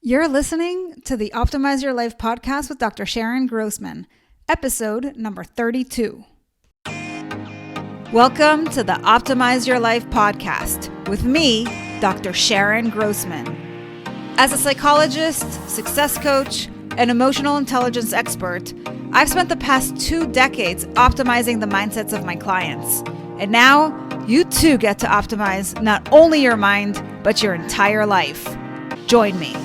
You're listening to the Optimize Your Life podcast with Dr. Sharon Grossman, episode number 32. Welcome to the Optimize Your Life podcast with me, Dr. Sharon Grossman. As a psychologist, success coach, and emotional intelligence expert, I've spent the past 2 decades optimizing the mindsets of my clients. And now, you too get to optimize not only your mind, but your entire life. Join me.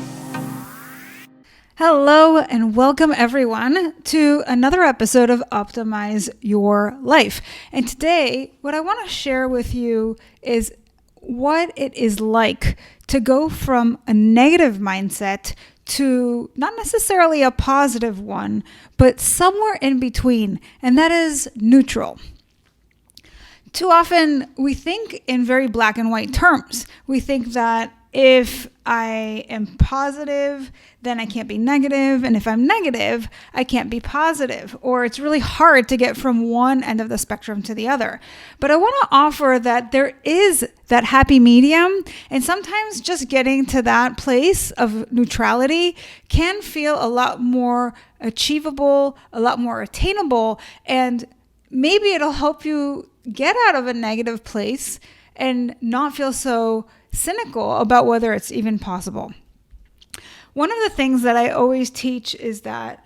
Hello and welcome everyone to another episode of Optimize Your Life. And today, what I want to share with you is what it is like to go from a negative mindset to not necessarily a positive one, but somewhere in between, and that is neutral. Too often, we think in very black and white terms. We think that if I am positive, then I can't be negative. And if I'm negative, I can't be positive. Or it's really hard to get from one end of the spectrum to the other. But I want to offer that there is that happy medium. And sometimes just getting to that place of neutrality can feel a lot more achievable, a lot more attainable. And maybe it'll help you get out of a negative place and not feel so cynical about whether it's even possible. One of the things that I always teach is that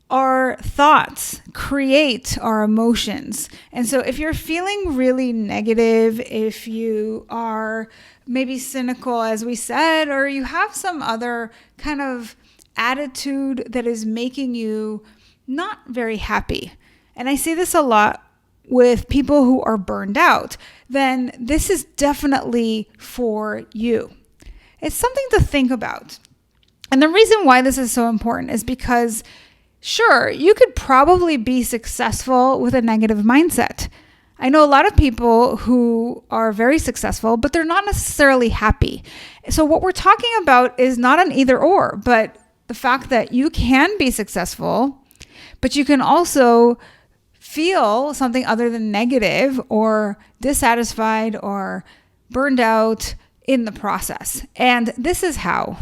our thoughts create our emotions. And so if you're feeling really negative, if you are maybe cynical, as we said, or you have some other kind of attitude that is making you not very happy, and I see this a lot with people who are burned out, then this is definitely for you. It's something to think about. And the reason why this is so important is because, sure, you could probably be successful with a negative mindset. I know a lot of people who are very successful, but they're not necessarily happy. So what we're talking about is not an either or, but the fact that you can be successful, but you can also feel something other than negative or dissatisfied or burned out in the process. And this is how.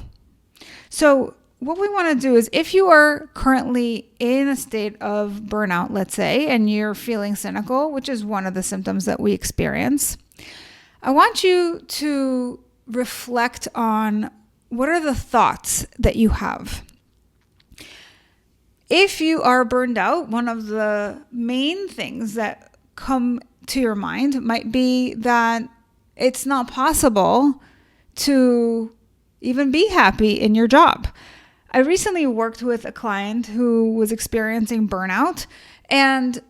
So what we want to do is, if you are currently in a state of burnout, let's say, and you're feeling cynical, which is one of the symptoms that we experience, I want you to reflect on what are the thoughts that you have. If you are burned out, one of the main things that come to your mind might be that it's not possible to even be happy in your job. I recently worked with a client who was experiencing burnout, and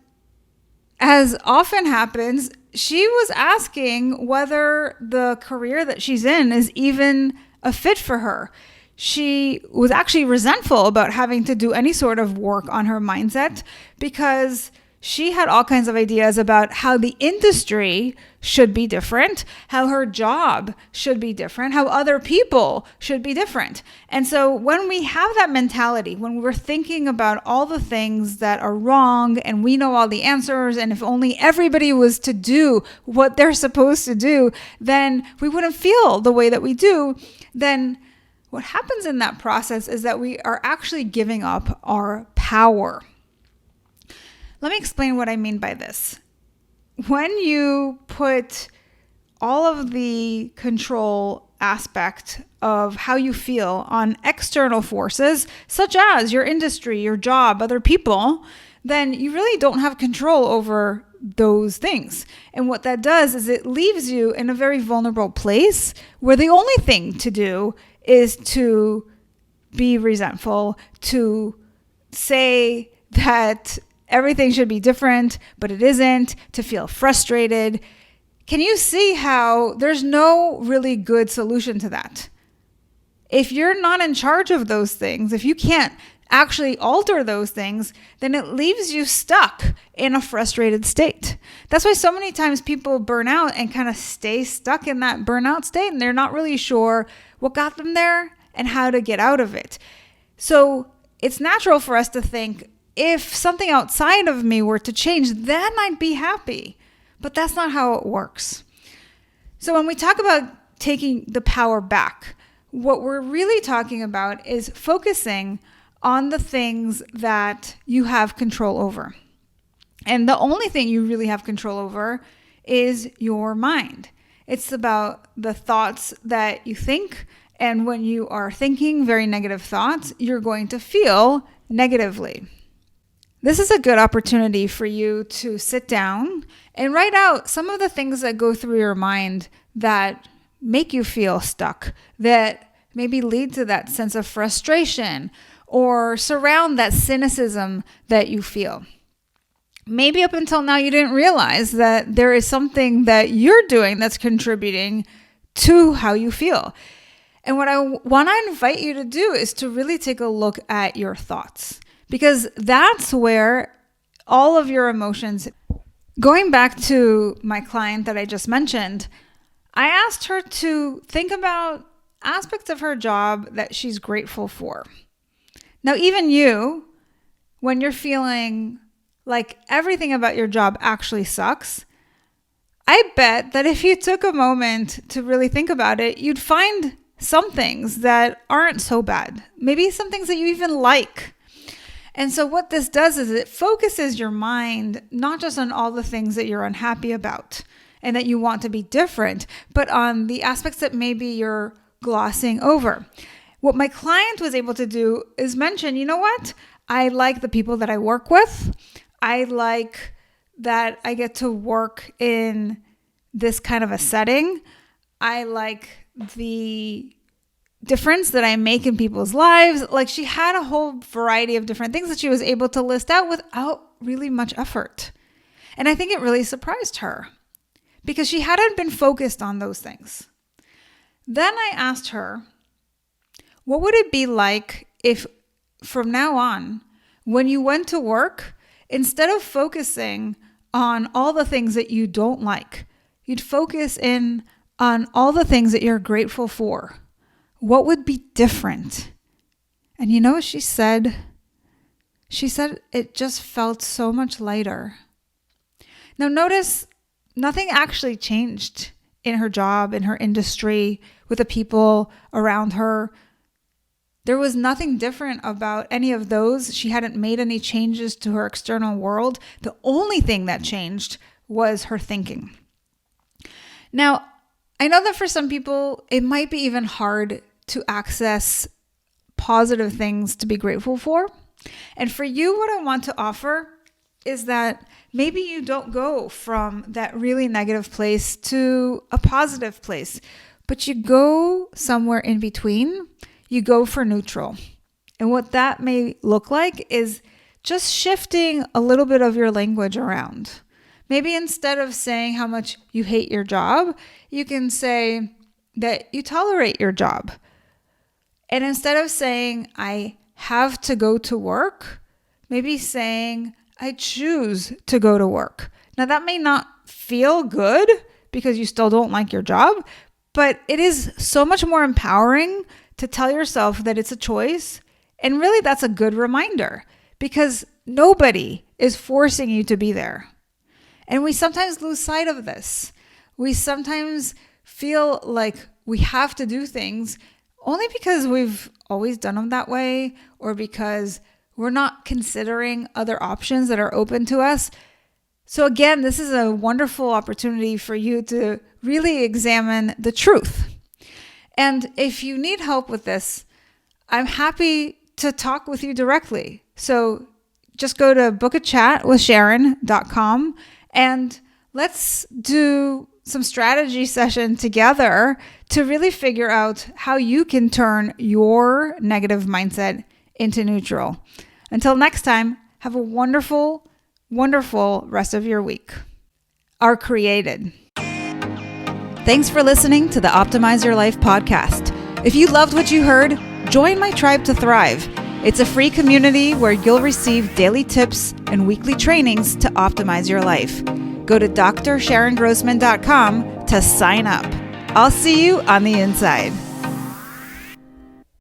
as often happens, she was asking whether the career that she's in is even a fit for her. She was actually resentful about having to do any sort of work on her mindset because she had all kinds of ideas about how the industry should be different, how her job should be different, how other people should be different. And so when we have that mentality, when we're thinking about all the things that are wrong and we know all the answers, and if only everybody was to do what they're supposed to do, then we wouldn't feel the way that we do. Then what happens in that process is that we are actually giving up our power. Let me explain what I mean by this. When you put all of the control aspect of how you feel on external forces, such as your industry, your job, other people, then you really don't have control over those things. And what that does is it leaves you in a very vulnerable place where the only thing to do is to be resentful, to say that everything should be different, but it isn't, to feel frustrated. Can you see how there's no really good solution to that? If you're not in charge of those things, if you can't actually alter those things, then it leaves you stuck in a frustrated state. That's why so many times people burn out and kind of stay stuck in that burnout state, and they're not really sure what got them there and how to get out of it. So it's natural for us to think, if something outside of me were to change, then I'd be happy. But that's not how it works. So when we talk about taking the power back, what we're really talking about is focusing on the things that you have control over. And the only thing you really have control over is your mind. It's about the thoughts that you think. And when you are thinking very negative thoughts, you're going to feel negatively. This is a good opportunity for you to sit down and write out some of the things that go through your mind that make you feel stuck, that maybe lead to that sense of frustration or surround that cynicism that you feel. Maybe up until now you didn't realize that there is something that you're doing that's contributing to how you feel. And what I want to invite you to do is to really take a look at your thoughts, because that's where all of your emotions. Going back to my client that I just mentioned, I asked her to think about aspects of her job that she's grateful for. Now, even you, when you're feeling like everything about your job actually sucks, I bet that if you took a moment to really think about it, you'd find some things that aren't so bad. Maybe some things that you even like. And so what this does is it focuses your mind not just on all the things that you're unhappy about and that you want to be different, but on the aspects that maybe you're glossing over. What my client was able to do is mention, you know what? I like the people that I work with. I like that I get to work in this kind of a setting. I like the difference that I make in people's lives. Like, she had a whole variety of different things that she was able to list out without really much effort. And I think it really surprised her because she hadn't been focused on those things. Then I asked her, what would it be like if from now on, when you went to work, instead of focusing on all the things that you don't like, you'd focus in on all the things that you're grateful for? What would be different? And you know what she said? She said it just felt so much lighter. Now notice, nothing actually changed in her job, in her industry, with the people around her. There was nothing different about any of those. She hadn't made any changes to her external world. The only thing that changed was her thinking. Now, I know that for some people, it might be even hard to access positive things to be grateful for. And for you, what I want to offer is that maybe you don't go from that really negative place to a positive place, but you go somewhere in between. You go for neutral. And what that may look like is just shifting a little bit of your language around. Maybe instead of saying how much you hate your job, you can say that you tolerate your job. And instead of saying, I have to go to work, maybe saying, I choose to go to work. Now, that may not feel good because you still don't like your job, but it is so much more empowering to tell yourself that it's a choice. And really, that's a good reminder because nobody is forcing you to be there. And we sometimes lose sight of this. We sometimes feel like we have to do things only because we've always done them that way or because we're not considering other options that are open to us. So again, this is a wonderful opportunity for you to really examine the truth. And if you need help with this, I'm happy to talk with you directly. So just go to bookachatwithsharon.com and let's do some strategy session together to really figure out how you can turn your negative mindset into neutral. Until next time, have a wonderful, wonderful rest of your week. Are created. Thanks for listening to the Optimize Your Life podcast. If you loved what you heard, join my Tribe to Thrive. It's a free community where you'll receive daily tips and weekly trainings to optimize your life. Go to drsharongrossman.com to sign up. I'll see you on the inside.